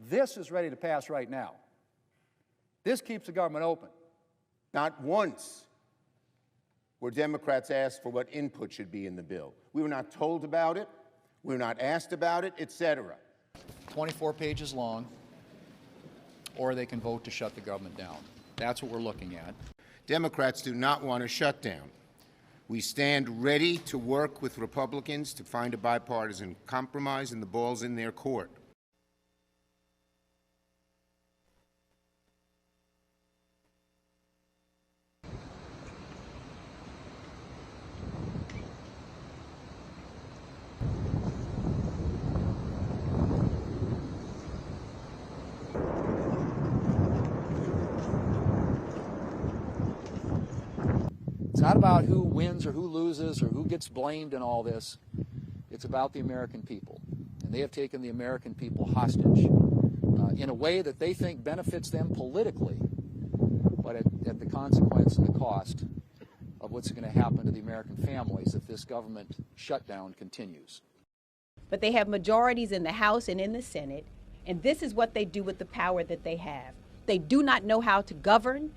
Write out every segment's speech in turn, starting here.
This is ready to pass right now. This keeps the government open. Not once were Democrats asked for what input should be in the bill. We were not told about it, we were not asked about it, etc. 24 pages long, or they can vote to shut the government down. That's what we're looking at. Democrats do not want a shutdown. We stand ready to work with Republicans to find a bipartisan compromise, and the ball's in their court. It's not about who wins or who loses or who gets blamed in all this. It's about the American people. And they have taken the American people hostage in a way that they think benefits them politically, but at the consequence and the cost of what's going to happen to the American families if this government shutdown continues. But they have majorities in the House and in the Senate, and this is what they do with the power that they have. They do not know how to govern.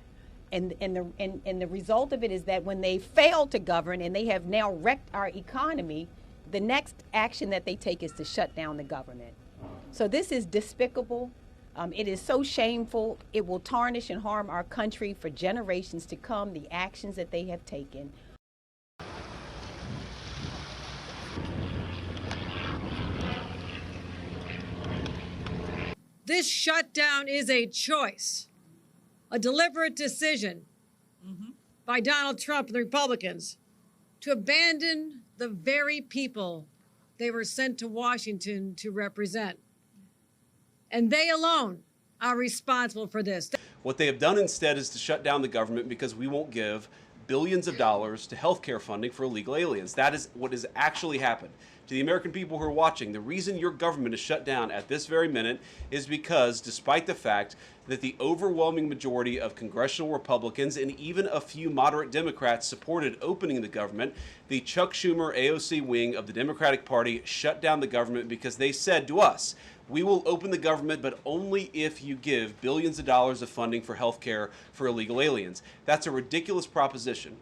And the result of it is that when they fail to govern and they have now wrecked our economy, the next action that they take is to shut down the government. So this is despicable. It is so shameful. It will tarnish and harm our country for generations to come, the actions that they have taken. This shutdown is a choice. A deliberate decision by Donald Trump and the Republicans to abandon the very people they were sent to Washington to represent. And they alone are responsible for this. What they have done instead is to shut down the government because we won't give billions of dollars to healthcare funding for illegal aliens. That is what has actually happened. To the American people who are watching, the reason your government is shut down at this very minute is because, despite the fact that the overwhelming majority of congressional Republicans and even a few moderate Democrats supported opening the government, the Chuck Schumer AOC wing of the Democratic Party shut down the government because they said to us, we will open the government, but only if you give billions of dollars of funding for health care for illegal aliens. That's a ridiculous proposition.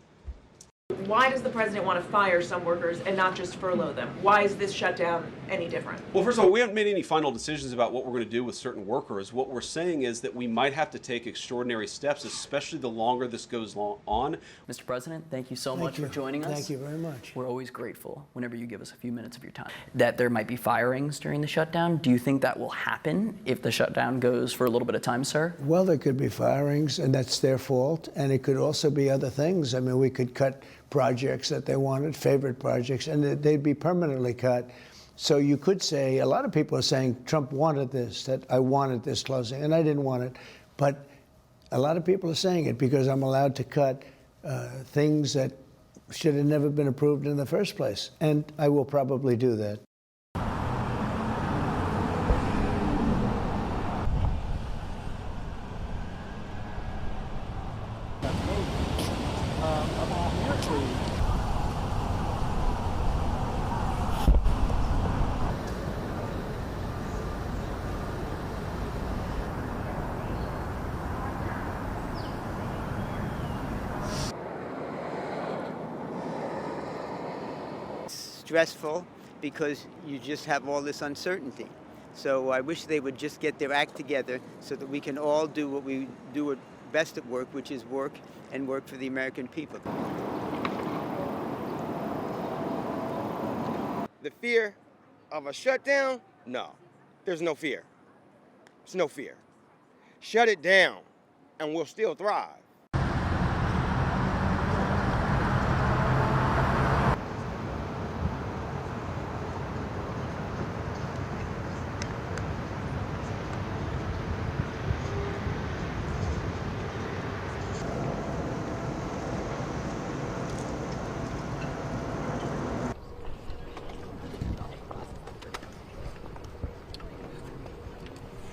Why does the president want to fire some workers and not just furlough them? Why is this shutdown any different? Well, first of all, we haven't made any final decisions about what we're going to do with certain workers. What we're saying is that we might have to take extraordinary steps, especially the longer this goes on. Mr. President, thank you so much for joining us. Thank you very much. We're always grateful whenever you give us a few minutes of your time. That there might be firings during the shutdown. Do you think that will happen if the shutdown goes for a little bit of time, sir? Well, there could be firings, and that's their fault. And it could also be other things. I mean, we could cut projects that they wanted, favorite projects, and they'd be permanently cut. So you could say, a lot of people are saying Trump wanted this, that I wanted this closing, and I didn't want it. But a lot of people are saying it because I'm allowed to cut things that should have never been approved in the first place. And I will probably do that. Stressful because you just have all this uncertainty. So I wish they would just get their act together so that we can all do what we do best at work, which is work and work for the American people. The fear of a shutdown? No, there's no fear. There's no fear. Shut it down and we'll still thrive.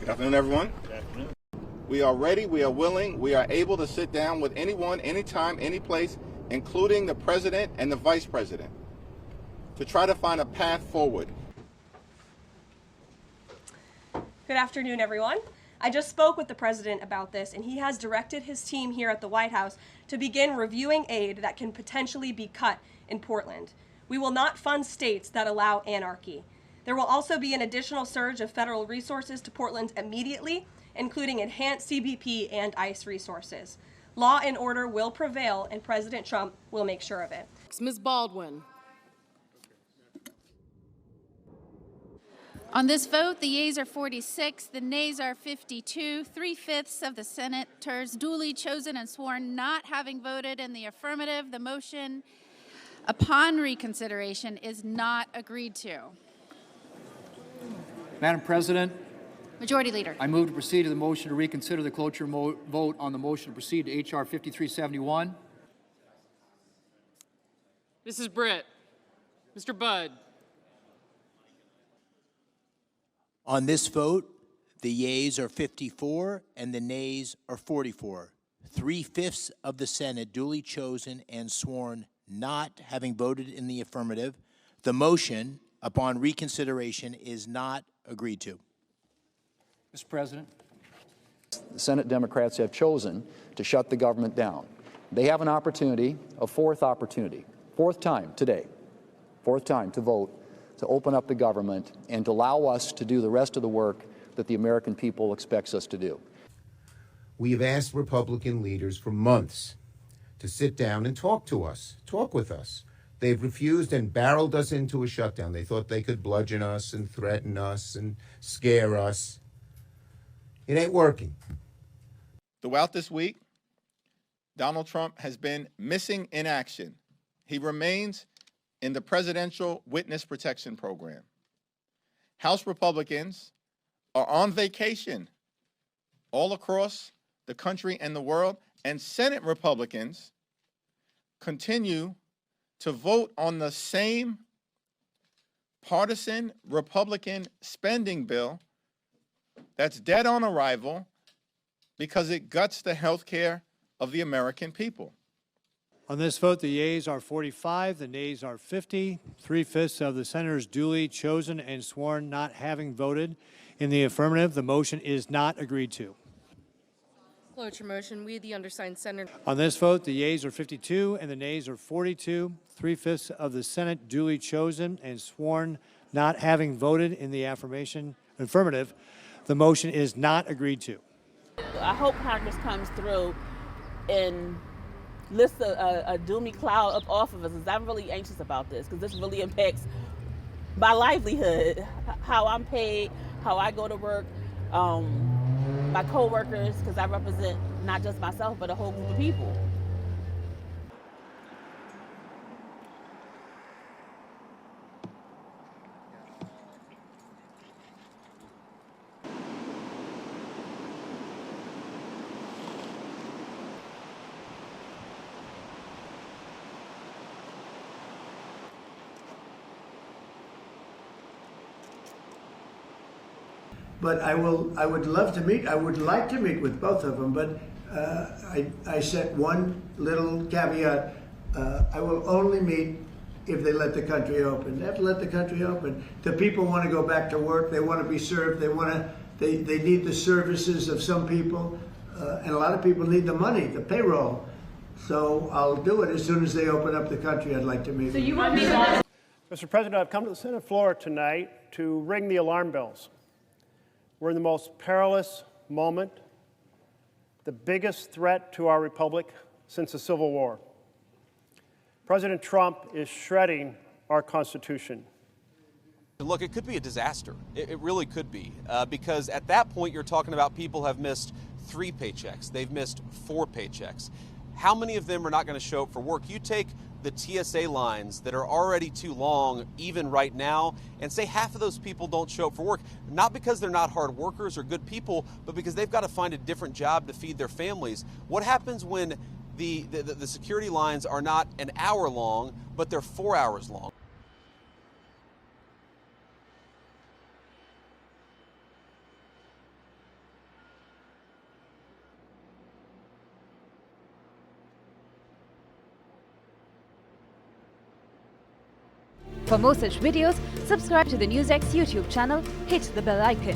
Good afternoon, everyone. Good afternoon. We are ready, we are willing, we are able to sit down with anyone, anytime, any place, including the president and the vice president, to try to find a path forward. Good afternoon, everyone. I just spoke with the president about this, and he has directed his team here at the White House to begin reviewing aid that can potentially be cut in Portland. We will not fund states that allow anarchy. There will also be an additional surge of federal resources to Portland immediately, including enhanced CBP and ICE resources. Law and order will prevail, and President Trump will make sure of it. Ms. Baldwin. On this vote, the yeas are 46, the nays are 52. 3/5 of the senators duly chosen and sworn not having voted in the affirmative. The motion upon reconsideration is not agreed to. Madam President, Majority Leader. I move to proceed to the motion to reconsider the cloture vote on the motion to proceed to H.R. 5371. Mrs. Britt. Mr. Budd. On this vote, the yeas are 54 and the nays are 44. 3/5 of the Senate duly chosen and sworn not having voted in the affirmative. The motion upon reconsideration is not agreed to. Mr. President. The Senate Democrats have chosen to shut the government down. They have an opportunity, a fourth time today, to vote to open up the government and to allow us to do the rest of the work that the American people expects us to do. We have asked Republican leaders for months to sit down and talk with us. They've refused and barreled us into a shutdown. They thought they could bludgeon us and threaten us and scare us. It ain't working. Throughout this week, Donald Trump has been missing in action. He remains in the Presidential Witness Protection Program. House Republicans are on vacation all across the country and the world, and Senate Republicans continue to vote on the same partisan Republican spending bill that's dead on arrival because it guts the health care of the American people. On this vote, the yeas are 45, the nays are 50. 3/5 of the senators duly chosen and sworn not having voted in the affirmative. The motion is not agreed to. Cloture motion. We, the undersigned senator. On this vote, the yeas are 52 and the nays are 42. 3/5 of the Senate duly chosen and sworn not having voted in the affirmative. The motion is not agreed to. I hope Congress comes through and lifts a doomy cloud up off of us, because I'm really anxious about this, because this really impacts my livelihood, how I'm paid, how I go to work, my co-workers, because I represent not just myself, but a whole group of people. But I would like to meet with both of them, but I set one little caveat. I will only meet if they let the country open. They have to let the country open. The people want to go back to work. They want to be served. They need the services of some people, and a lot of people need the money, the payroll. So I'll do it as soon as they open up the country. I'd like to meet. So you want me to? Mr. President, I've come to the Senate floor tonight to ring the alarm bells. We're in the most perilous moment, the biggest threat to our republic since the Civil War. President Trump is shredding our Constitution. Look, it could be a disaster. It really could be, because at that point you're talking about people have missed 3 paychecks. They've missed 4 paychecks. How many of them are not going to show up for work? You take the TSA lines that are already too long, even right now, and say half of those people don't show up for work, not because they're not hard workers or good people, but because they've got to find a different job to feed their families. What happens when the security lines are not an hour long, but they're 4 hours long? For more such videos, subscribe to the NewsX YouTube channel, hit the bell icon.